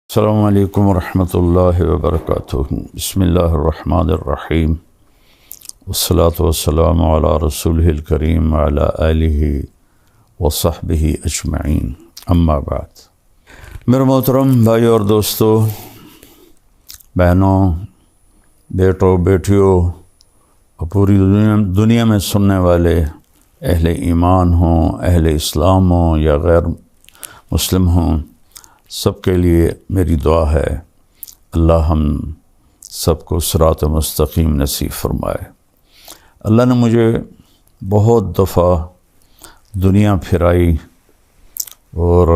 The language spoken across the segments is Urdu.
السلام علیکم ورحمۃ اللہ وبرکاتہ۔ بسم اللہ الرحمن الرحیم، والصلاة والسلام علی رسولہ الکریم وعلی آلہ وصحبہ اجمعین، اما بعد۔ میرے محترم بھائیو اور دوستو، بہنوں، بیٹوں، بیٹیوں اور پوری دنیا میں سننے والے اہل ایمان ہوں، اہل اسلام ہوں یا غیر مسلم ہوں، سب کے لیے میری دعا ہے اللہ ہم سب کو صراط مستقیم نصیب فرمائے۔ اللہ نے مجھے بہت دفعہ دنیا پھرائی اور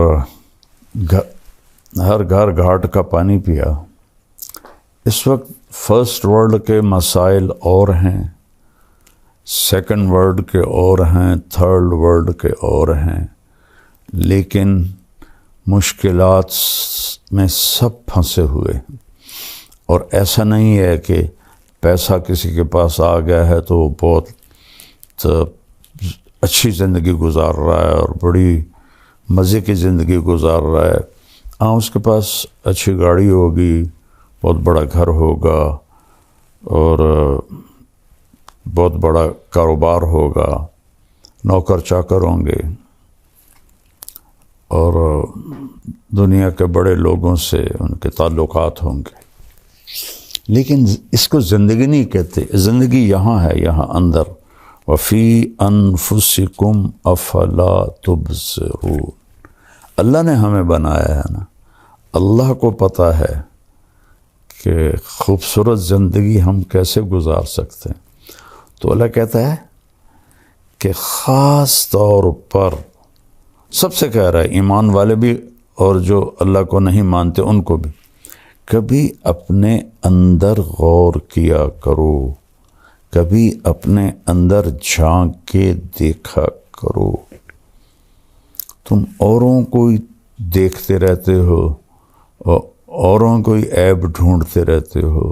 ہر گھر گھاٹ کا پانی پیا۔ اس وقت فرسٹ ورلڈ کے مسائل اور ہیں، سیکنڈ ورلڈ کے اور ہیں، تھرڈ ورلڈ کے اور ہیں، لیکن مشکلات میں سب پھنسے ہوئے ہیں۔ اور ایسا نہیں ہے کہ پیسہ کسی کے پاس آ گیا ہے تو وہ بہت اچھی زندگی گزار رہا ہے اور بڑی مزے کی زندگی گزار رہا ہے۔ ہاں، اس کے پاس اچھی گاڑی ہوگی، بہت بڑا گھر ہوگا اور بہت بڑا کاروبار ہوگا، نوکر چاکر ہوں گے اور دنیا کے بڑے لوگوں سے ان کے تعلقات ہوں گے، لیکن اس کو زندگی نہیں کہتے۔ زندگی یہاں ہے، یہاں اندر، وفی انفسکم افلا تبصرون۔ اللہ نے ہمیں بنایا ہے نا، اللہ کو پتہ ہے کہ خوبصورت زندگی ہم کیسے گزار سکتے ہیں۔ تو اللہ کہتا ہے کہ خاص طور پر سب سے کہہ رہا ہے، ایمان والے بھی اور جو اللہ کو نہیں مانتے ان کو بھی، کبھی اپنے اندر غور کیا کرو، کبھی اپنے اندر جھانک کے دیکھا کرو۔ تم اوروں کو دیکھتے رہتے ہو اور اوروں کو عیب ڈھونڈتے رہتے ہو،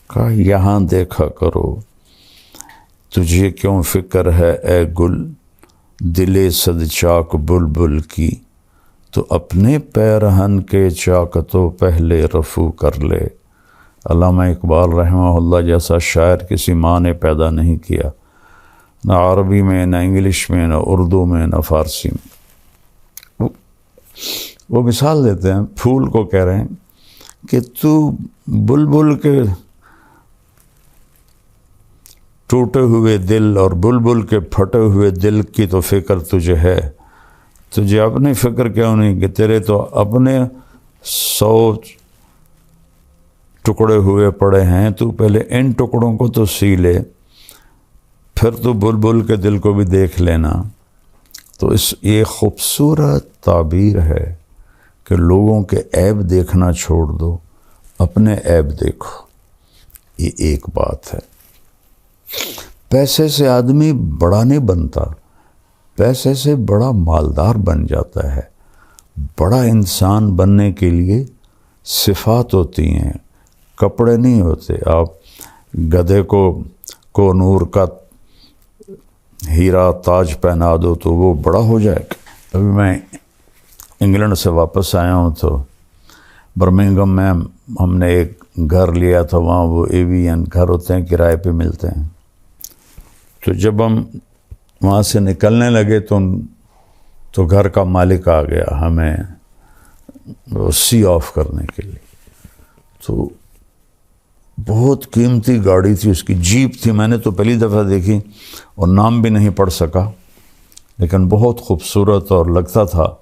کہا یہاں دیکھا کرو۔ تجھے کیوں فکر ہے اے گل دل صد چاک بلبل کی، تو اپنے پیرہن کے چاک تو پہلے رفو کر لے۔ علامہ اقبال رحمہ اللہ جیسا شاعر کسی ماں نے پیدا نہیں کیا، نہ عربی میں، نہ انگلش میں، نہ اردو میں، نہ فارسی میں۔ وہ مثال دیتے ہیں، پھول کو کہہ رہے ہیں کہ تو بلبل کے ٹوٹے ہوئے دل اور بلبل کے پھٹے ہوئے دل کی تو فکر تجھے ہے، تجھے اپنی فکر کیوں نہیں کہ تیرے تو اپنے 100 ٹکڑے ہوئے پڑے ہیں، تو پہلے ان ٹکڑوں کو تو سی لے، پھر تو بلبل کے دل کو بھی دیکھ لینا۔ تو یہ خوبصورت تعبیر ہے کہ لوگوں کے عیب دیکھنا چھوڑ دو، اپنے عیب دیکھو۔ یہ ایک بات ہے۔ پیسے سے آدمی بڑا نہیں بنتا، پیسے سے بڑا مالدار بن جاتا ہے۔ بڑا انسان بننے کے لیے صفات ہوتی ہیں، کپڑے نہیں ہوتے۔ آپ گدھے کو نور کا ہیرا تاج پہنا دو تو وہ بڑا ہو جائے گا۔ ابھی میں انگلینڈ سے واپس آیا ہوں تو برمنگھم میں ہم نے ایک گھر لیا تھا، وہاں وہ ایوین گھر ہوتے ہیں، کرائے پہ ملتے ہیں۔ تو جب ہم وہاں سے نکلنے لگے تو گھر کا مالک آ گیا ہمیں سی آف کرنے کے لیے۔ تو بہت قیمتی گاڑی تھی، اس کی جیپ تھی، میں نے تو پہلی دفعہ دیکھی اور نام بھی نہیں پڑھ سکا، لیکن بہت خوبصورت اور لگتا تھا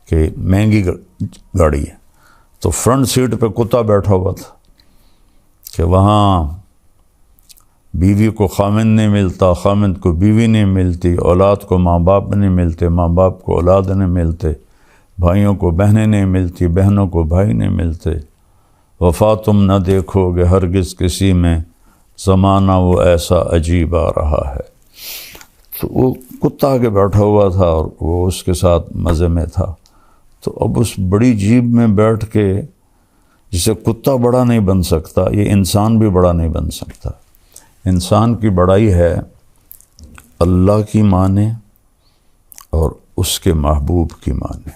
کہ مہنگی گاڑی ہے۔ تو فرنٹ سیٹ پہ کتا بیٹھا ہوا تھا کہ وہاں بیوی کو خامند نہیں ملتا، خامند کو بیوی نہیں ملتی، اولاد کو ماں باپ نہیں ملتے، ماں باپ کو اولاد نہیں ملتے، بھائیوں کو بہنیں نہیں ملتی، بہنوں کو بھائی نہیں ملتے۔ وفا تم نہ دیکھو گے ہرگز کسی میں، زمانہ وہ ایسا عجیب آ رہا ہے۔ تو وہ کتا آگے بیٹھا ہوا تھا اور وہ اس کے ساتھ مزے میں تھا۔ تو اب اس بڑی جیب میں بیٹھ کے، جسے کتا بڑا نہیں بن سکتا، یہ انسان بھی بڑا نہیں بن سکتا۔ انسان کی بڑائی ہے اللہ کی مانے اور اس کے محبوب کی مانے۔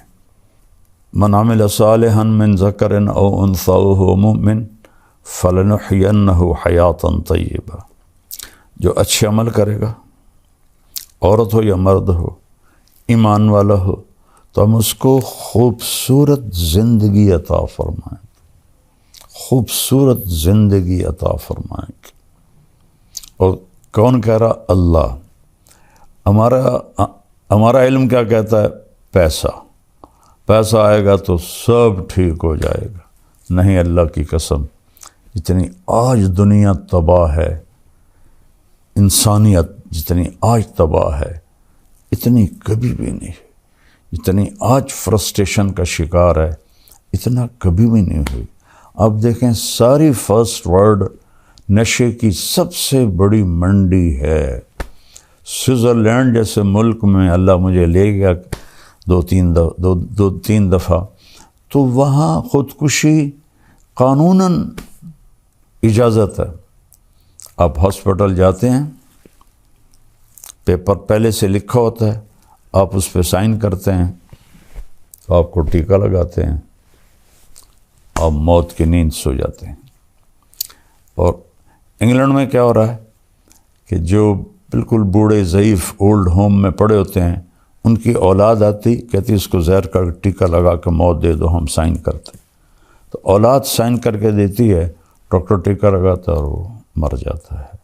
من عمل صالحا من ذکر او انثی وهو مؤمن فلنحینہ حیاتا طیبہ، جو اچھے عمل کرے گا، عورت ہو یا مرد ہو، ایمان والا ہو، تو ہم اس کو خوبصورت زندگی عطا فرمائیں، خوبصورت زندگی عطا فرمائیں گے۔ اور کون کہہ رہا؟ اللہ۔ ہمارا علم کیا کہتا ہے؟ پیسہ آئے گا تو سب ٹھیک ہو جائے گا۔ نہیں، اللہ کی قسم، جتنی آج دنیا تباہ ہے، انسانیت جتنی آج تباہ ہے، اتنی کبھی بھی نہیں ہے۔ جتنی آج فرسٹریشن کا شکار ہے، اتنا کبھی بھی نہیں ہوئی۔ اب دیکھیں، ساری فرسٹ ورلڈ نشے کی سب سے بڑی منڈی ہے۔ سوئٹزرلینڈ جیسے ملک میں اللہ مجھے لے گیا دو تین دفعہ، تو وہاں خودکشی قانوناً اجازت ہے۔ آپ ہاسپٹل جاتے ہیں، پیپر پہلے سے لکھا ہوتا ہے، آپ اس پہ سائن کرتے ہیں تو آپ کو ٹیکہ لگاتے ہیں، آپ موت کی نیند سو جاتے ہیں۔ اور انگلینڈ میں کیا ہو رہا ہے کہ جو بالکل بوڑھے ضعیف اولڈ ہوم میں پڑے ہوتے ہیں، ان کی اولاد آتی، کہتی اس کو زہر کا ٹیکہ لگا کے موت دے دو، ہم سائن کرتے۔ تو اولاد سائن کر کے دیتی ہے، ڈاکٹر ٹیکہ لگاتا ہے اور وہ مر جاتا ہے۔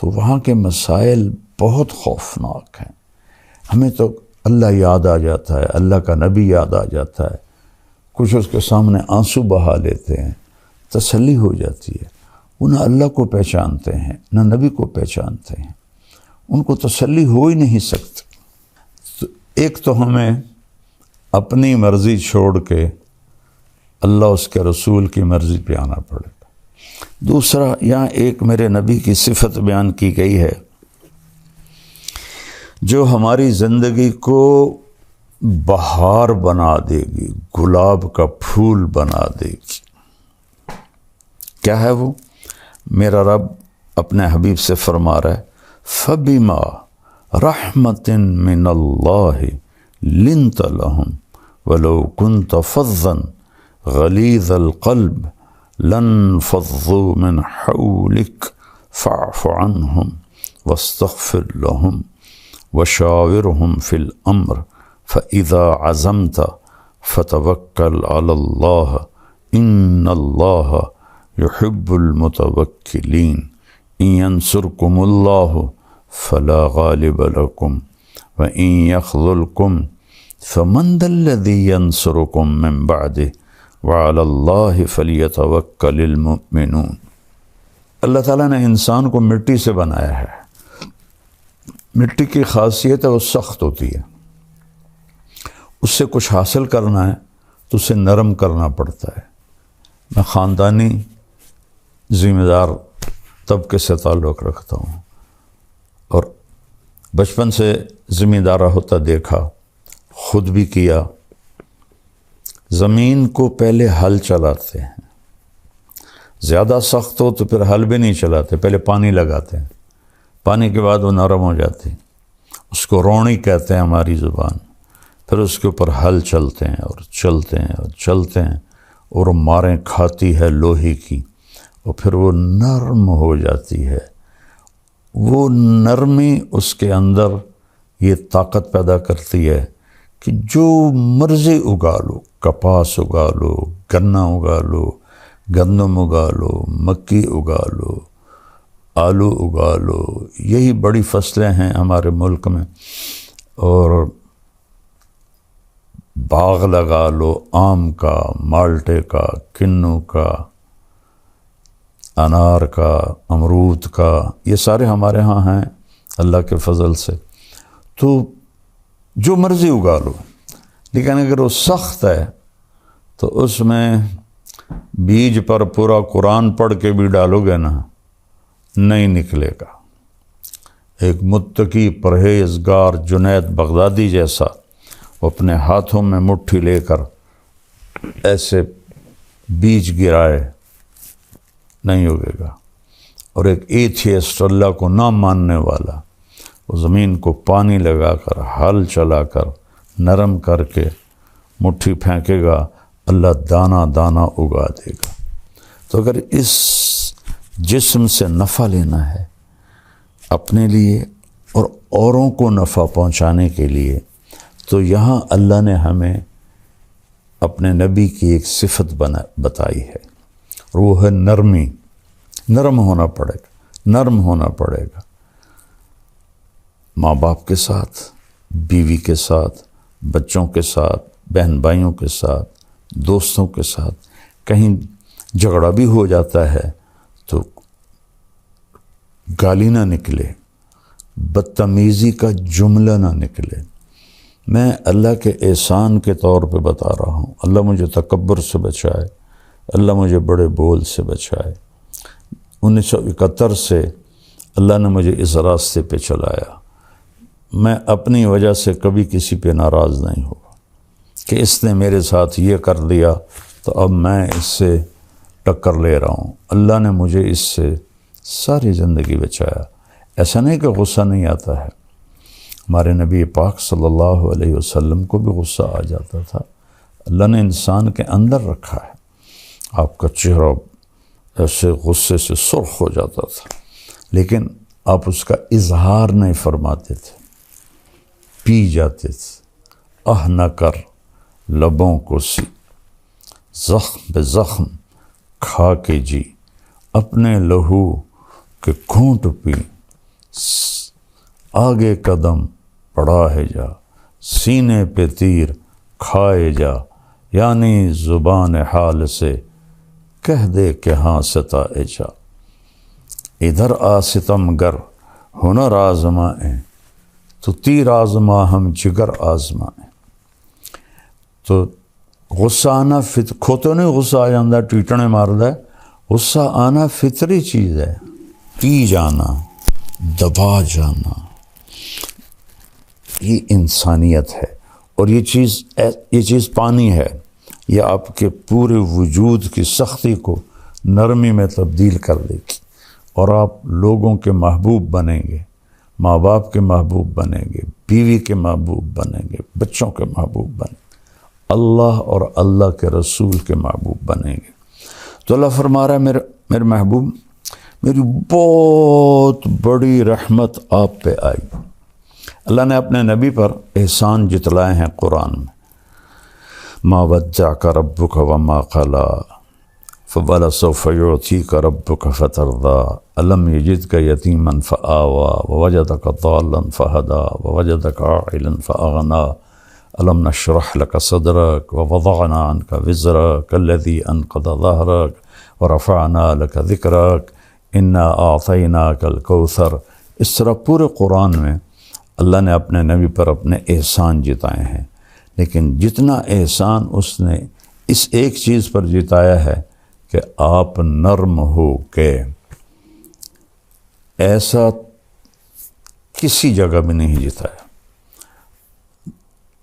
تو وہاں کے مسائل بہت خوفناک ہیں۔ ہمیں تو اللہ یاد آ جاتا ہے، اللہ کا نبی یاد آ جاتا ہے، کچھ اس کے سامنے آنسو بہا لیتے ہیں، تسلی ہو جاتی ہے۔ وہ نہ اللہ کو پہچانتے ہیں، نہ نبی کو پہچانتے ہیں، ان کو تسلی ہو ہی نہیں سکتی۔ تو ایک تو ہمیں اپنی مرضی چھوڑ کے اللہ اس کے رسول کی مرضی پہ آنا پڑے گا۔ دوسرا، یہاں ایک میرے نبی کی صفت بیان کی گئی ہے جو ہماری زندگی کو بہار بنا دے گی، گلاب کا پھول بنا دے گی۔ کیا ہے وہ؟ میرا رب اپنے حبیب سے فرما رہا ہے، فَبِمَا رَحْمَةٍ مِّنَ اللَّهِ لِنْتَ لَهُمْ وَلَوْ كُنْتَ فَظًّا غَلِيظَ الْقَلْبِ لَانفَضُّوا مِنْ حَوْلِكَ فَاعْفُ عَنْهُمْ وَاسْتَغْفِرْ لَهُمْ وَشَاوِرْهُمْ فِي الْأَمْرِ فَإِذَا عَزَمْتَ فَتَوَكَّلْ عَلَى اللَّهِ إِنَّ اللَّهَ يُحِبُّ الْمُتَوَكِّلِينَ إِن يَنْصُرْكُمُ اللَّهُ فَلَا غَالِبَ لَكُمْ وَإِن يَخْذُلْكُمْ فَمَنْ ذَا الَّذِي يَنْصُرُكُمْ مِنْ بَعْدِهِ وَعَلَى اللَّهِ فَلْيَتَوَكَّلِ الْمُؤْمِنُونَ۔ اللہ تعالیٰ نے انسان کو مٹی سے بنایا ہے۔ مٹی کی خاصیت ہے وہ سخت ہوتی ہے، اس سے کچھ حاصل کرنا ہے تو اسے نرم کرنا پڑتا ہے۔ میں خاندانی ذمہ دار طبقے سے تعلق رکھتا ہوں اور بچپن سے ذمہ دارہ ہوتا دیکھا، خود بھی کیا۔ زمین کو پہلے ہل چلاتے ہیں، زیادہ سخت ہو تو پھر ہل بھی نہیں چلاتے، پہلے پانی لگاتے ہیں، پانی کے بعد وہ نرم ہو جاتی، اس کو روڑی کہتے ہیں ہماری زبان۔ پھر اس کے اوپر ہل چلتے ہیں اور چلتے ہیں اور چلتے ہیں اور ماریں کھاتی ہے لوہے کی، اور پھر وہ نرم ہو جاتی ہے۔ وہ نرمی اس کے اندر یہ طاقت پیدا کرتی ہے کہ جو مرضی اگا لو، کپاس اگا لو، گنا اگا لو، گندم اگا لو، مکی اگا لو، آلو اگا لو، یہی بڑی فصلیں ہیں ہمارے ملک میں۔ اور باغ لگا لو، آم کا، مالٹے کا، کنو کا، انار کا، امرود کا، یہ سارے ہمارے ہاں ہیں اللہ کے فضل سے۔ تو جو مرضی اگا لو، لیکن اگر وہ سخت ہے تو اس میں بیج پر پورا قرآن پڑھ کے بھی ڈالو گے نا، نہیں نکلے گا۔ ایک متقی پرہیزگار جنید بغدادی جیسا وہ اپنے ہاتھوں میں مٹھی لے کر ایسے بیج گرائے، نہیں ہوگے گا۔ اور ایک ایتھیسٹ، اللہ کو نہ ماننے والا، وہ زمین کو پانی لگا کر، ہل چلا کر، نرم کر کے مٹھی پھینکے گا اللہ دانہ دانہ اگا دے گا۔ تو اگر اس جسم سے نفع لینا ہے اپنے لیے اور اوروں کو نفع پہنچانے کے لیے، تو یہاں اللہ نے ہمیں اپنے نبی کی ایک صفت بتائی ہے، اور وہ ہے نرمی۔ نرم ہونا پڑے گا، نرم ہونا پڑے گا ماں باپ کے ساتھ، بیوی کے ساتھ، بچوں کے ساتھ، بہن بھائیوں کے ساتھ، دوستوں کے ساتھ۔ کہیں جھگڑا بھی ہو جاتا ہے تو گالی نہ نکلے، بدتمیزی کا جملہ نہ نکلے۔ میں اللہ کے احسان کے طور پہ بتا رہا ہوں، اللہ مجھے تکبر سے بچائے، اللہ مجھے بڑے بول سے بچائے۔ 1971 سے اللہ نے مجھے اس راستے پہ چلایا۔ میں اپنی وجہ سے کبھی کسی پہ ناراض نہیں ہوا کہ اس نے میرے ساتھ یہ کر دیا تو اب میں اس سے ٹکر لے رہا ہوں۔ اللہ نے مجھے اس سے ساری زندگی بچایا۔ ایسا نہیں کہ غصہ نہیں آتا ہے، ہمارے نبی پاک صلی اللہ علیہ وسلم کو بھی غصہ آ جاتا تھا۔ اللہ نے انسان کے اندر رکھا ہے۔ آپ کا چہرہ ایسے غصے سے سرخ ہو جاتا تھا، لیکن آپ اس کا اظہار نہیں فرماتے تھے، پی جاتے تھے۔ نہ کر لبوں کو سی، زخم بے زخم کھا کے جی، اپنے لہو کے گھونٹ پی، آگے قدم پڑا ہے جا، سینے پہ تیر کھائے جا، یعنی زبان حال سے کہہ دے کہ ہاں ستائے جا۔ ادھر آ ستم گر ہنر آزمائیں، تو تیر آزما ہم جگر آزمائیں۔ تو غصہ آنا کھوتے نہیں غصہ آ جاندہ ٹیٹنے ماردہ ہے، غصہ آنا فطری چیز ہے۔ پی جانا، دبا جانا، یہ انسانیت ہے، اور یہ چیز پانی ہے، یہ آپ کے پورے وجود کی سختی کو نرمی میں تبدیل کر دے گی، اور آپ لوگوں کے محبوب بنیں گے، ماں باپ کے محبوب بنیں گے، بیوی کے محبوب بنیں گے، بچوں کے محبوب بنیں گے، اللہ اور اللہ کے رسول کے محبوب بنیں گے۔ تو اللہ فرما رہا ہے میرے محبوب، میری بہت بڑی رحمت آپ پہ آئی۔ اللہ نے اپنے نبی پر احسان جتلائے ہیں قرآن میں۔ ما ودعک ربک وما قلی فولسوف یعطیک ربک فترضی الم یجدک یتیما فآوی ووجدک ضالا فہدی ووجدک عائلا فأغنی الم نشرح لک صدرک ووضعنا عنک وزرک الذی انقض ظہرک ورفعنا لک ذکرک انا اعطیناک الکوثر۔ اس طرح پورے قرآن میں اللہ نے اپنے نبی پر اپنے احسان جتائے ہیں، لیکن جتنا احسان اس نے اس ایک چیز پر جتایا ہے کہ آپ نرم ہو کے، ایسا کسی جگہ بھی نہیں جتایا۔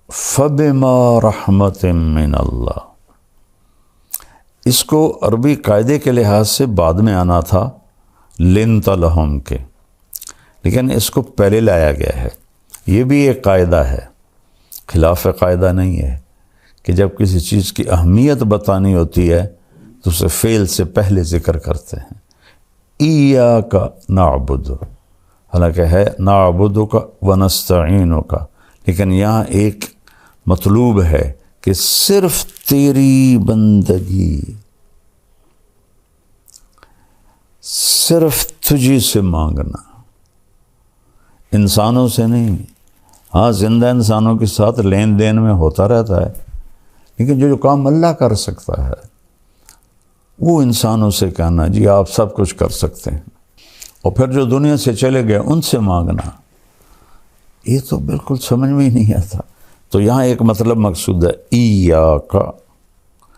فَبِمَا رَحْمَةٍ مِّنَ اللَّهِ، اس کو عربی قاعدے کے لحاظ سے بعد میں آنا تھا لِنْتَ لَهُمْ کے، لیکن اس کو پہلے لایا گیا ہے۔ یہ بھی ایک قاعدہ ہے، خلاف قاعدہ نہیں ہے، کہ جب کسی چیز کی اہمیت بتانی ہوتی ہے تو اسے فعل سے پہلے ذکر کرتے ہیں۔ ایاک نعبد، حالانکہ ہے نعبدک ونستعینک، لیکن یہاں ایک مطلوب ہے کہ صرف تیری بندگی، صرف تجھی سے مانگنا، انسانوں سے نہیں۔ ہاں زندہ انسانوں کے ساتھ لین دین میں ہوتا رہتا ہے، لیکن جو کام اللہ کر سکتا ہے وہ انسانوں سے کہنا جی آپ سب کچھ کر سکتے ہیں، اور پھر جو دنیا سے چلے گئے ان سے مانگنا، یہ تو بالکل سمجھ میں ہی نہیں آتا۔ تو یہاں ایک مطلب مقصود ہے، ایاک،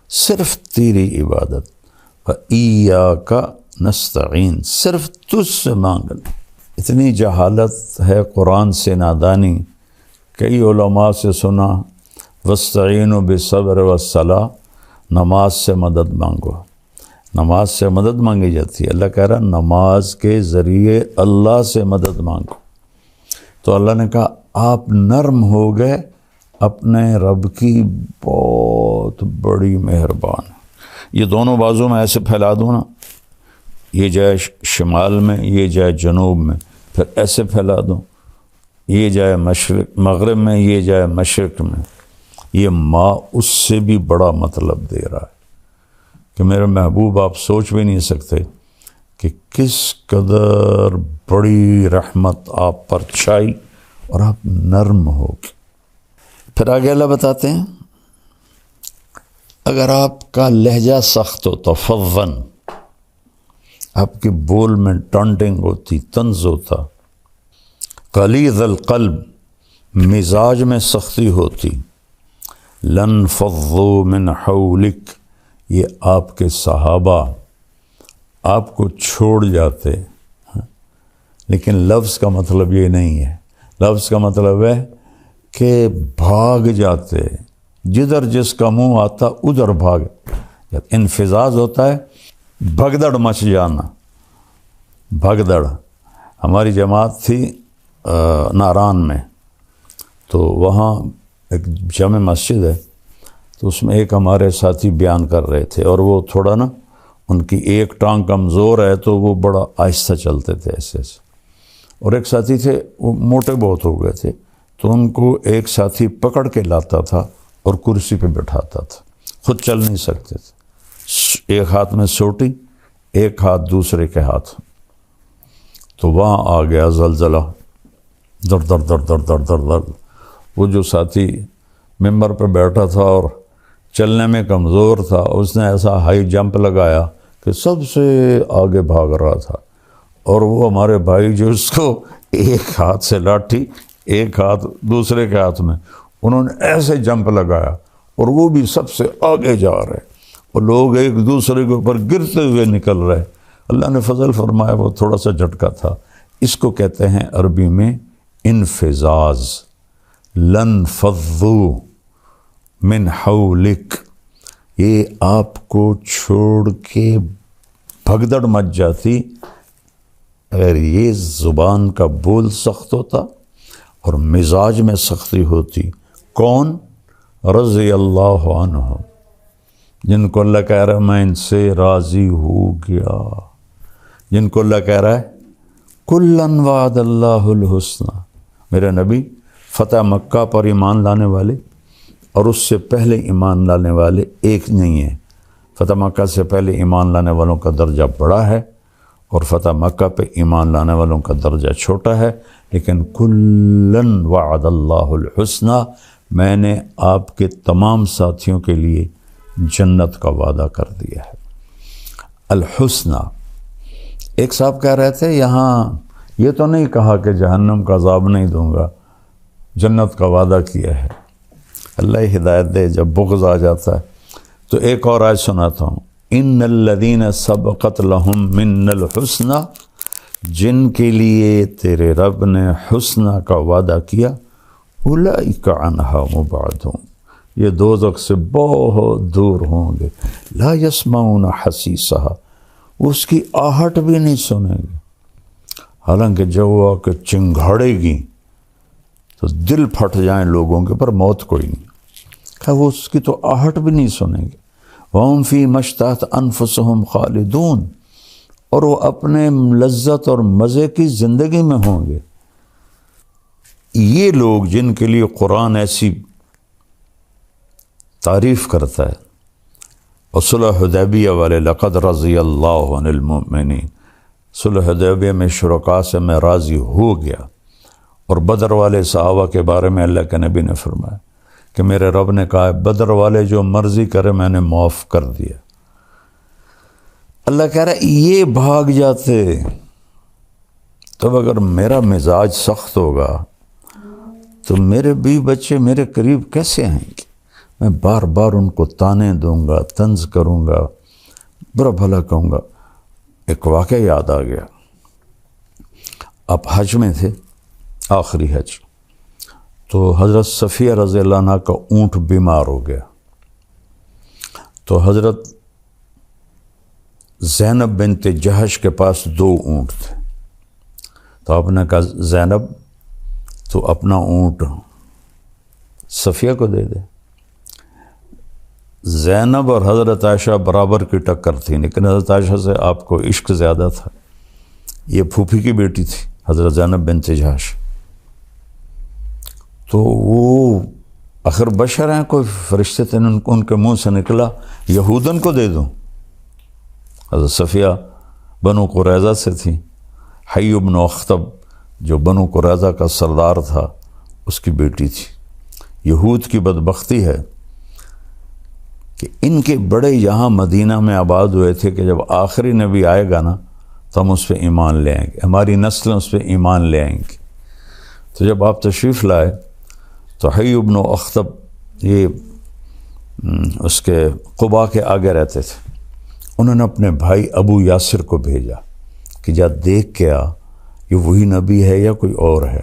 صرف تیری عبادت، وایاک نستعین، صرف تجھ سے مانگنا۔ اتنی جہالت ہے، قرآن سے نادانی۔ کئی علماء سے سنا وَاسْتَعِينُوا بِالصَّبْرِ وَالصَّلَاةِ، نماز سے مدد مانگو، نماز سے مدد مانگی جاتی ہے۔ اللہ کہہ رہا نماز کے ذریعے اللہ سے مدد مانگو۔ تو اللہ نے کہا آپ نرم ہو گئے، اپنے رب کی بہت بڑی مہربان ہے۔ یہ دونوں بازو میں ایسے پھیلا دوں نا، یہ جائے شمال میں، یہ جائے جنوب میں، پھر ایسے پھیلا دوں، یہ جائے مشرق مغرب میں، یہ جائے مشرق میں، یہ ماں اس سے بھی بڑا مطلب دے رہا ہے کہ میرے محبوب آپ سوچ بھی نہیں سکتے کہ کس قدر بڑی رحمت آپ پر چھائی اور آپ نرم ہو گئے۔ پھر آگے اللہ بتاتے ہیں اگر آپ کا لہجہ سخت ہو تو فظن، آپ کے بول میں ٹانٹنگ ہوتی، طنز ہوتا، غلیظ القلب، مزاج میں سختی ہوتی، لن فضوا من حولک، یہ آپ کے صحابہ آپ کو چھوڑ جاتے۔ لیکن لفظ کا مطلب یہ نہیں ہے، لفظ کا مطلب ہے کہ بھاگ جاتے، جدھر جس کا منہ آتا ادھر بھاگ۔ انفزاز ہوتا ہے بھگدڑ مچ جانا، بھگدڑ۔ ہماری جماعت تھی ناران میں، تو وہاں ایک جامع مسجد ہے، تو اس میں ایک ہمارے ساتھی بیان کر رہے تھے، اور وہ تھوڑا نا ان کی ایک ٹانگ کمزور ہے تو وہ بڑا آہستہ چلتے تھے ایسے ایسے، اور ایک ساتھی تھے وہ موٹے بہت ہو گئے تھے، تو ان کو ایک ساتھی پکڑ کے لاتا تھا اور کرسی پہ بٹھاتا تھا، خود چل نہیں سکتے تھے، ایک ہاتھ میں سوٹی، ایک ہاتھ دوسرے کے ہاتھ۔ تو وہاں آ گیا زلزلہ، در در در در در در در۔ وہ جو ساتھی ممبر پہ بیٹھا تھا اور چلنے میں کمزور تھا، اس نے ایسا ہائی جمپ لگایا کہ سب سے آگے بھاگ رہا تھا، اور وہ ہمارے بھائی جو اس کو ایک ہاتھ سے لاٹھی، ایک ہاتھ دوسرے کے ہاتھ میں، انہوں نے ایسے جمپ لگایا اور وہ بھی سب سے آگے جا رہے، اور لوگ ایک دوسرے کے اوپر گرتے ہوئے نکل رہے۔ اللہ نے فضل فرمایا وہ تھوڑا سا جھٹکا تھا۔ اس کو کہتے ہیں عربی میں انفزاز۔ لن فضوا من حولک، یہ آپ کو چھوڑ کے بھگدڑ مچ جاتی اگر یہ زبان کا بول سخت ہوتا اور مزاج میں سختی ہوتی۔ کون؟ رضی اللہ عنہ، جن کو اللہ کہہ رہا ہے میں ان سے راضی ہو گیا، جن کو اللہ کہہ رہا ہے کلن وعد اللہ الحسنى۔ میرے نبی فتح مکہ پر ایمان لانے والے اور اس سے پہلے ایمان لانے والے ایک نہیں ہیں۔ فتح مکہ سے پہلے ایمان لانے والوں کا درجہ بڑا ہے اور فتح مکہ پہ ایمان لانے والوں کا درجہ چھوٹا ہے، لیکن کلن وعد اللہ الحسنى، میں نے آپ کے تمام ساتھیوں کے لیے جنت کا وعدہ کر دیا ہے۔ الحسنى، ایک صاحب کہہ رہے تھے یہاں یہ تو نہیں کہا کہ جہنم کا عذاب نہیں دوں گا، جنت کا وعدہ کیا ہے۔ اللہ ہدایت دے، جب بغض آ جاتا ہے تو ایک اور آیت سناتا ہوں، ان الذین سبقت لہم من الحسنى، جن کے لیے تیرے رب نے حسنہ کا وعدہ کیا، اولئک عنہا مبعدون، یہ دوزخ سے بہت دور ہوں گے، لا یسمعون حسیسہا، وہ اس کی آہٹ بھی نہیں سنیں گے، حالانکہ جب وہ آ کے چنگھاڑے گی تو دل پھٹ جائیں لوگوں کے، پر موت کوئی نہیں، کہ وہ اس کی تو آہٹ بھی نہیں سنیں گے۔ وَهُمْ فِي مَا اشْتَهَتْ أَنفُسُهُمْ خَالِدُونَ، اور وہ اپنے لذت اور مزے کی زندگی میں ہوں گے۔ یہ لوگ جن کے لیے قرآن ایسی تعریف کرتا ہے، اور صلح حدیبیہ والے لقد رضی اللہ عن المؤمنین، صلح حدیبیہ میں شرکاء سے میں راضی ہو گیا، اور بدر والے صحابہ کے بارے میں اللہ کے نبی نے فرمایا کہ میرے رب نے کہا بدر والے جو مرضی کرے میں نے معاف کر دیا۔ اللہ کہہ رہا ہے یہ بھاگ جاتے، تب اگر میرا مزاج سخت ہوگا تو میرے بیوی بچے میرے قریب کیسے آئیں گے؟ میں بار بار ان کو تانے دوں گا، طنز کروں گا، برا بھلا کہوں گا۔ ایک واقعہ یاد آ گیا، آپ حج میں تھے، آخری حج، تو حضرت صفیہ رضی اللہ عنہ کا اونٹ بیمار ہو گیا، تو حضرت زینب بنت جہش کے پاس 2 اونٹ تھے، تو آپ نے کہا زینب تو اپنا اونٹ صفیہ کو دے دے۔ زینب اور حضرت عائشہ برابر کی ٹکر تھی، لیکن حضرت عائشہ سے آپ کو عشق زیادہ تھا۔ یہ پھوپھی کی بیٹی تھی حضرت زینب بنت جحش، تو وہ آخر بشر ہیں، کوئی فرشتے تھے، ان کے منہ سے نکلا یہودن کو دے دوں۔ حضرت صفیہ بنو قریظہ سے تھی، حی بن اخطب جو بنو قریظہ کا سردار تھا اس کی بیٹی تھی۔ یہود کی بدبختی ہے کہ ان کے بڑے یہاں مدینہ میں آباد ہوئے تھے کہ جب آخری نبی آئے گا نا تو ہم اس پہ ایمان لے آئیں گے، ہماری نسلیں اس پہ ایمان لے آئیں گی۔ تو جب آپ تشریف لائے تو حی بن اخطب یہ اس کے قباء کے آگے رہتے تھے، انہوں نے اپنے بھائی ابو یاسر کو بھیجا کہ جا دیکھ کے آ یہ وہی نبی ہے یا کوئی اور ہے۔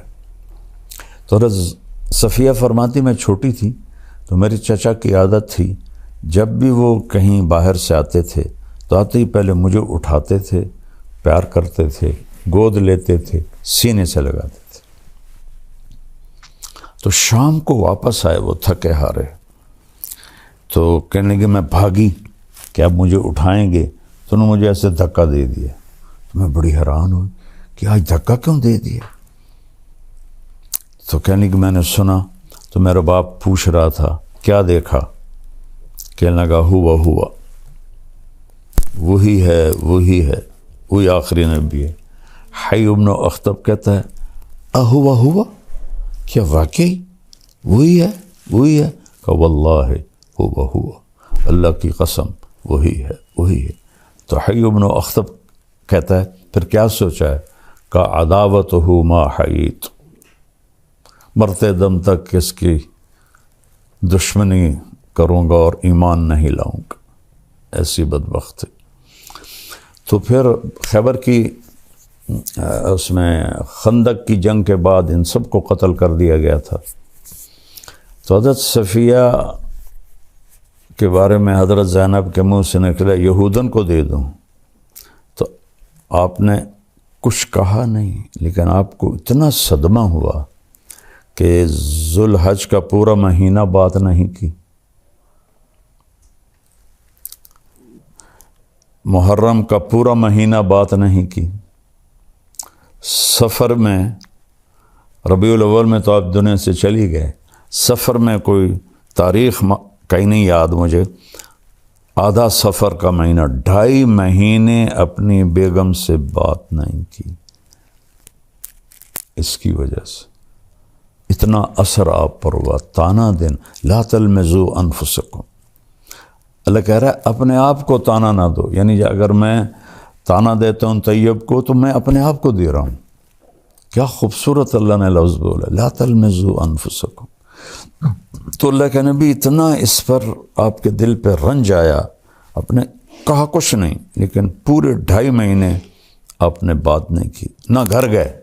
تو حضرت صفیہ فرماتی میں چھوٹی تھی تو میری چچا کی عادت تھی جب بھی وہ کہیں باہر سے آتے تھے تو آتے ہی پہلے مجھے اٹھاتے تھے، پیار کرتے تھے، گود لیتے تھے، سینے سے لگاتے تھے۔ تو شام کو واپس آئے وہ تھکے ہارے، تو کہنے لگے میں بھاگی کہ اب مجھے اٹھائیں گے، تو انہوں نے مجھے ایسے دھکا دے دیا۔ تو میں بڑی حیران ہوئی کہ آج دھکا کیوں دے دیا؟ تو کہنے لگے میں نے سنا تو میرا باپ پوچھ رہا تھا کیا دیکھا؟ کہنے لگا ہوا وہی ہے وہی آخری نبی ہے۔ حی بن اخطب کہتا ہے ہوا کیا واقعی وہی ہے؟ کہ واللہ ہوا اللہ کی قسم وہی ہے۔ تو حی بن اخطب کہتا ہے پھر کیا سوچا ہے؟ کہ عداوتہ ما حییت، مرتے دم تک اس کی دشمنی کروں گا اور ایمان نہیں لاؤں گا، ایسی بدبخت ہے۔ تو پھر خیبر کی اس میں خندق کی جنگ کے بعد ان سب کو قتل کر دیا گیا تھا۔ تو حضرت صفیہ کے بارے میں حضرت زینب کے منہ سے نکلا یہودن کو دے دوں، تو آپ نے کچھ کہا نہیں، لیکن آپ کو اتنا صدمہ ہوا کہ ذوالحج کا پورا مہینہ بات نہیں کی، محرم کا پورا مہینہ بات نہیں کی، سفر میں ربیع الاول میں تو آپ دنیا سے چلی گئے، سفر میں کوئی تاریخ کہیں نہیں یاد مجھے، آدھا سفر کا مہینہ 2.5 مہینے اپنی بیگم سے بات نہیں کی۔ اس کی وجہ سے اتنا اثر آپ پر ہوا، تانا دن لا تلمزوا انفسکم، اللہ کہہ رہا ہے اپنے آپ کو تانا نہ دو، یعنی اگر میں تانا دیتا ہوں طیب کو تو میں اپنے آپ کو دے رہا ہوں۔ کیا خوبصورت اللہ نے لفظ بولا، لا تلمزوا انفسکم۔ تو اللہ کے نبی اتنا اس پر آپ کے دل پہ رنج آیا، آپ نے کہا کچھ نہیں، لیکن پورے 2.5 مہینے آپ نے بات نہیں کی، نہ گھر گئے۔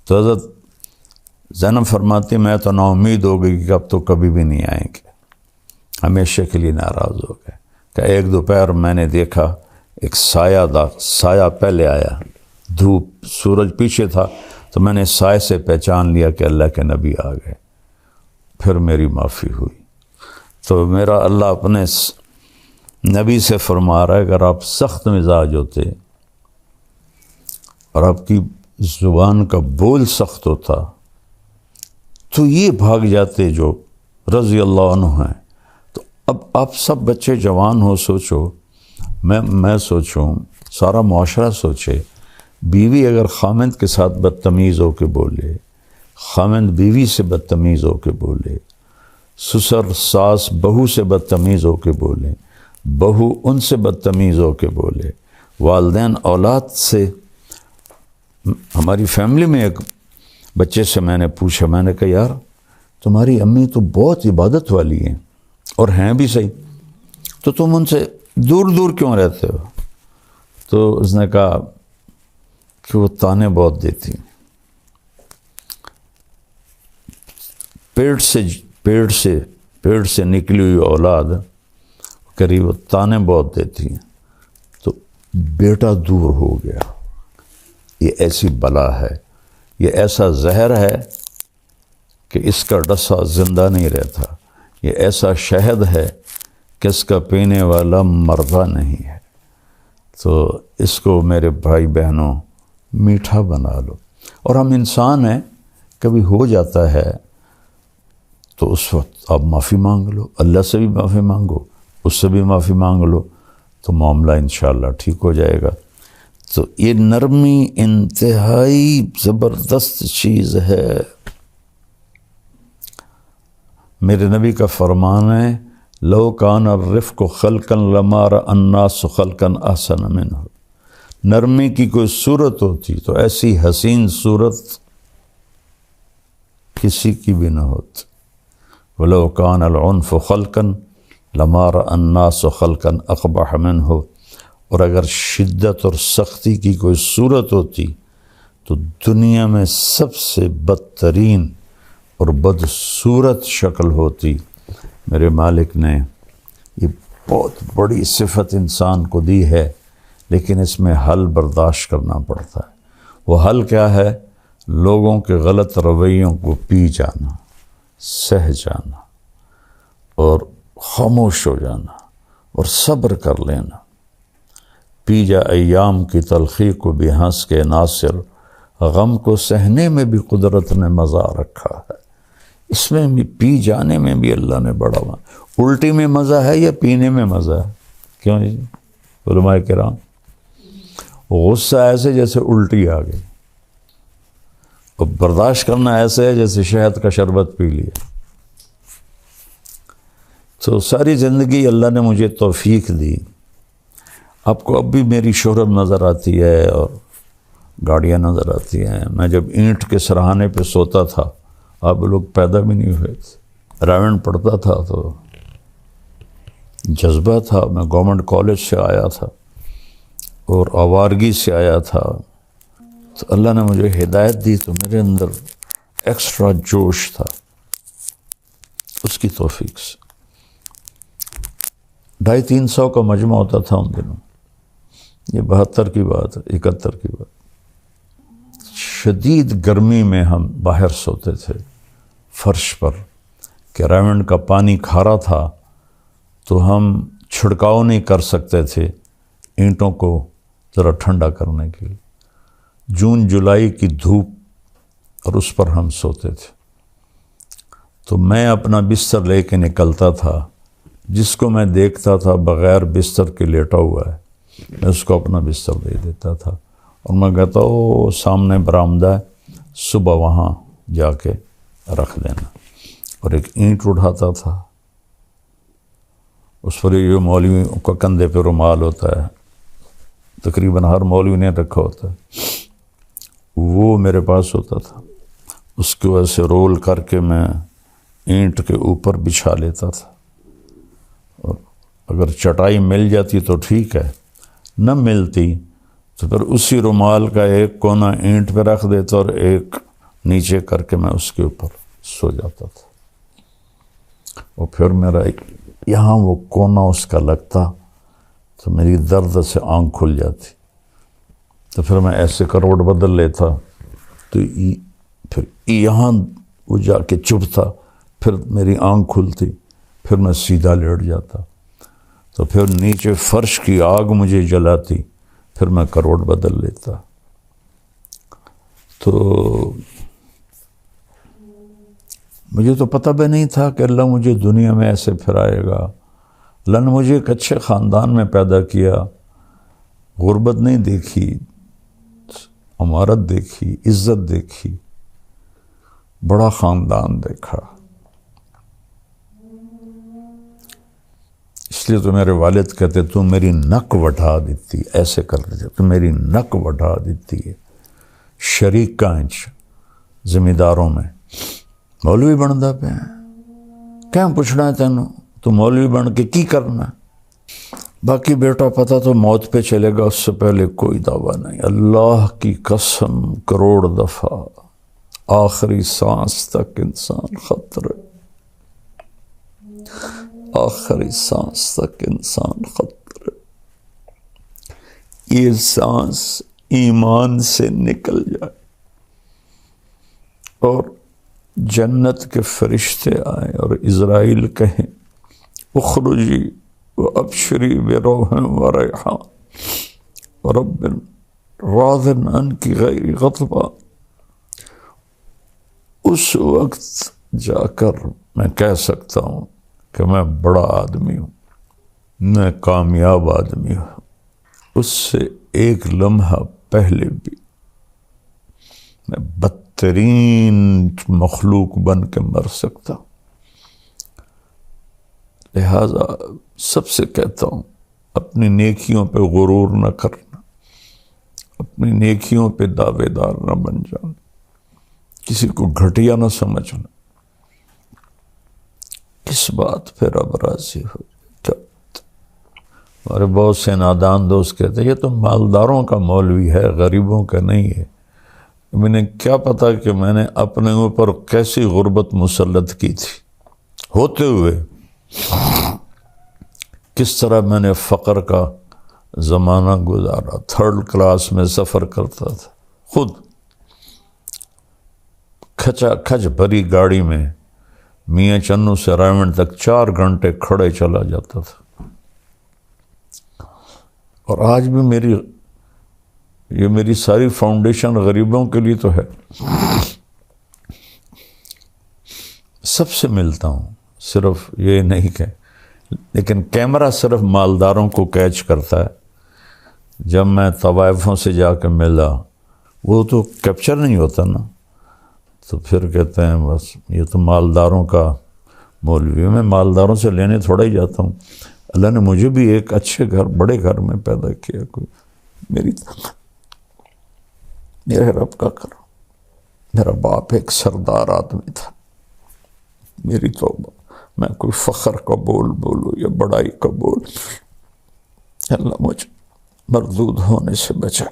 تو حضرت زینب فرماتی میں تو نا امید ہو گئی کہ اب تو کبھی بھی نہیں آئیں گے، ہمیشہ کے لیے ناراض ہو گئے۔ کہ ایک دوپہر میں نے دیکھا ایک سایہ پہلے آیا، دھوپ سورج پیچھے تھا، تو میں نے سائے سے پہچان لیا کہ اللہ کے نبی آ گئے، پھر میری معافی ہوئی۔ تو میرا اللہ اپنے نبی سے فرما رہا ہے اگر آپ سخت مزاج ہوتے اور آپ کی زبان کا بول سخت ہوتا تو یہ بھاگ جاتے جو رضی اللہ عنہ ہیں۔ تو اب آپ سب بچے جوان ہو، سوچو، میں سوچوں، سارا معاشرہ سوچے، بیوی اگر خامند کے ساتھ بدتمیز ہو کے بولے، خامند بیوی سے بدتمیز ہو کے بولے، سسر ساس بہو سے بدتمیز ہو کے بولے، بہو ان سے بدتمیز ہو کے بولے، والدین اولاد سے۔ ہماری فیملی میں ایک بچے سے میں نے پوچھا، میں نے کہا یار تمہاری امی تو بہت عبادت والی ہیں اور ہیں بھی صحیح، تو تم ان سے دور دور کیوں رہتے ہو؟ تو اس نے کہا کہ وہ تانے بہت دیتی، پیٹ سے نکلی ہوئی اولاد قریب تانے بہت دیتی ہیں، تو بیٹا دور ہو گیا۔ یہ ایسی بلا ہے، یہ ایسا زہر ہے کہ اس کا ڈسا زندہ نہیں رہتا، یہ ایسا شہد ہے کہ اس کا پینے والا مردہ نہیں ہے۔ تو اس کو میرے بھائی بہنوں میٹھا بنا لو۔ اور ہم انسان ہیں، کبھی ہو جاتا ہے تو اس وقت آپ معافی مانگ لو، اللہ سے بھی معافی مانگو، اس سے بھی معافی مانگ لو، تو معاملہ انشاءاللہ ٹھیک ہو جائے گا۔ تو یہ نرمی انتہائی زبردست چیز ہے۔ میرے نبی کا فرمان ہے، لو کان الرفق خلقا لما رأى الناس خلقا احسن منہ۔ نرمی کی کوئی صورت ہوتی تو ایسی حسین صورت کسی کی بھی نہ ہوتی۔ ولو کان العنف خلقا لما رأى الناس خلقا اقبح منہ۔ اور اگر شدت اور سختی کی کوئی صورت ہوتی تو دنیا میں سب سے بدترین اور بدصورت شکل ہوتی۔ میرے مالک نے یہ بہت بڑی صفت انسان کو دی ہے، لیکن اس میں حل برداشت کرنا پڑتا ہے۔ وہ حل کیا ہے؟ لوگوں کے غلط رویوں کو پی جانا، سہ جانا، اور خاموش ہو جانا، اور صبر کر لینا۔ پی جا ایام کی تلخی کو بھی ہنس کے ناصر، غم کو سہنے میں بھی قدرت نے مزہ رکھا ہے۔ اس میں بھی پی جانے میں بھی اللہ نے بڑا ہوا۔ الٹی میں مزہ ہے یا پینے میں مزہ ہے؟ کیوں جی علماء کرام؟ غصہ ایسے جیسے الٹی آ گئی، اور برداشت کرنا ایسے ہے جیسے شہد کا شربت پی لیا۔ تو ساری زندگی اللہ نے مجھے توفیق دی۔ آپ کو اب بھی میری شہرت نظر آتی ہے اور گاڑیاں نظر آتی ہیں۔ میں جب اینٹ کے سرہانے پہ سوتا تھا، آپ لوگ پیدا بھی نہیں ہوئے تھے، رائمنڈ پڑھتا تھا تو جذبہ تھا۔ میں گورنمنٹ کالج سے آیا تھا اور آوارگی سے آیا تھا، تو اللہ نے مجھے ہدایت دی تو میرے اندر ایکسٹرا جوش تھا، اس کی توفیق سے۔ 250-300 کا مجمع ہوتا تھا ان دنوں، یہ 72 کی بات ہے، 71 کی بات۔ شدید گرمی میں ہم باہر سوتے تھے فرش پر، کہ رائمنڈ کا پانی کھارا تھا تو ہم چھڑکاؤ نہیں کر سکتے تھے اینٹوں کو ذرا ٹھنڈا کرنے کے لیے۔ جون جولائی کی دھوپ اور اس پر ہم سوتے تھے۔ تو میں اپنا بستر لے کے نکلتا تھا، جس کو میں دیکھتا تھا بغیر بستر کے لیٹا ہوا ہے، میں اس کو اپنا بستر دے دیتا تھا، اور میں کہتا او سامنے برآمدہ ہے، صبح وہاں جا کے رکھ دینا۔ اور ایک اینٹ اٹھاتا تھا، اس پر یہ مولوی کا کندھے پہ رومال ہوتا ہے، تقریباً ہر مولوی نے رکھا ہوتا ہے، وہ میرے پاس ہوتا تھا۔ اس کی وجہ سے رول کر کے میں اینٹ کے اوپر بچھا لیتا تھا، اور اگر چٹائی مل جاتی تو ٹھیک ہے، نہ ملتی تو پھر اسی رومال کا ایک کونا اینٹ پہ رکھ دیتا اور ایک نیچے کر کے میں اس کے اوپر سو جاتا تھا۔ اور پھر میرا یہاں وہ کونا اس کا لگتا تو میری درد سے آنکھ کھل جاتی، تو پھر میں ایسے کروٹ بدل لیتا تو پھر یہاں وہ جا کے چبھتا، پھر میری آنکھ کھلتی، پھر میں سیدھا لیٹ جاتا، تو پھر نیچے فرش کی آگ مجھے جلاتی، پھر میں کروٹ بدل لیتا۔ تو مجھے تو پتہ بھی نہیں تھا کہ اللہ مجھے دنیا میں ایسے پھرائے گا۔ اللہ نے مجھے ایک اچھے خاندان میں پیدا کیا، غربت نہیں دیکھی، امارت دیکھی، عزت دیکھی، بڑا خاندان دیکھا۔ اس لیے تو میرے والد کہتے تو میری نک وٹھا دیتی، ایسے کرتے تھے، تو میری نک وٹھا دیتی ہے۔ شریک کا انچ زمینداروں میں مولوی بنتا پہ کیا پوچھنا ہے تینوں، تو مولوی بن کے کی کرنا ہے؟ باقی بیٹا پتہ تو موت پہ چلے گا، اس سے پہلے کوئی دعویٰ نہیں۔ اللہ کی قسم کروڑ دفعہ آخری سانس تک انسان خطرے، آخری سانس تک انسان خطرے۔ یہ سانس ایمان سے نکل جائے اور جنت کے فرشتے آئیں اور اسرائیل کہیں اخرجی وابشری بروح وریحان ورب راض عنک غیر غضبان، اس وقت جا کر میں کہہ سکتا ہوں کہ میں بڑا آدمی ہوں، میں کامیاب آدمی ہوں۔ اس سے ایک لمحہ پہلے بھی میں بدترین مخلوق بن کے مر سکتا ہوں۔ لہذا سب سے کہتا ہوں اپنی نیکیوں پہ غرور نہ کرنا، اپنی نیکیوں پہ دعوے دار نہ بن جانا، کسی کو گھٹیا نہ سمجھنا، کس بات پہ رب راضی ہو۔ ہمارے بہت سے نادان دوست کہتے ہیں یہ تو مالداروں کا مولوی ہے، غریبوں کا نہیں ہے۔ انہیں کیا پتا کہ میں نے اپنے اوپر کیسی غربت مسلط کی تھی ہوتے ہوئے، کس طرح میں نے فقر کا زمانہ گزارا، 3rd کلاس میں سفر کرتا تھا، خود کھچا کھچ بھری گاڑی میں میاں چنو سے رائمنڈ تک 4 گھنٹے کھڑے چلا جاتا تھا۔ اور آج بھی میری ساری فاؤنڈیشن غریبوں کے لیے تو ہے۔ سب سے ملتا ہوں، صرف یہ نہیں کہ لیکن کیمرہ صرف مالداروں کو کیچ کرتا ہے۔ جب میں طوائفوں سے جا کے ملا وہ تو کیپچر نہیں ہوتا نا، تو پھر کہتے ہیں بس یہ تو مالداروں کا مولوی ہے۔ میں مالداروں سے لینے تھوڑا ہی جاتا ہوں، اللہ نے مجھے بھی ایک اچھے گھر، بڑے گھر میں پیدا کیا، کوئی میرے رب کا کرم۔ میرا باپ ایک سردار آدمی تھا، میری توبہ، میں کوئی فخر کا بول بولوں یا بڑائی کا بول، اللہ مجھے مردود ہونے سے بچا۔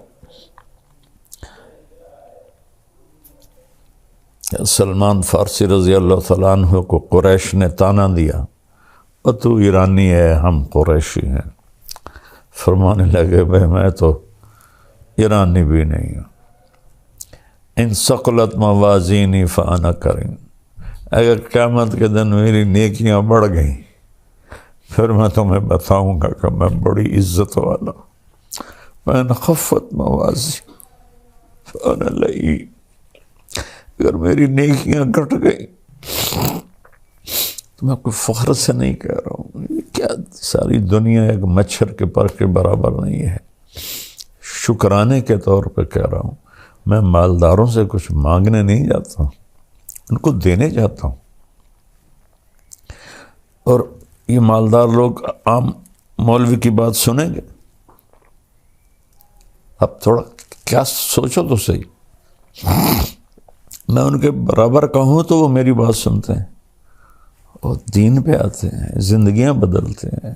سلمان فارسی رضی اللہ تعالیٰ عنہ کو قریش نے تانا دیا، اور تو ایرانی ہے ہم قریشی ہیں۔ فرمانے لگے بھائی میں تو ایرانی بھی نہیں ہوں، ان ثقلت موازینی فانا کریم، اگر قیامت کے دن میری نیکیاں بڑھ گئیں پھر میں تمہیں بتاؤں گا کہ میں بڑی عزت والا ہوں۔ وَإِنْ خَفَّتْ مَوَازِينُ فَأَنَا لَئِيمٌ، اگر میری نیکیاں گھٹ گئیں تو میں کوئی فخر سے نہیں کہہ رہا ہوں، کیا ساری دنیا ایک مچھر کے پر کے برابر نہیں ہے، شکرانے کے طور پہ کہہ رہا ہوں۔ میں مالداروں سے کچھ مانگنے نہیں جاتا ہوں، ان کو دینے جاتا ہوں۔ اور یہ مالدار لوگ عام مولوی کی بات سنیں گے؟ اب تھوڑا کیا سوچو تو صحیح، میں ان کے برابر کہوں تو وہ میری بات سنتے ہیں اور دین پہ آتے ہیں، زندگیاں بدلتے ہیں۔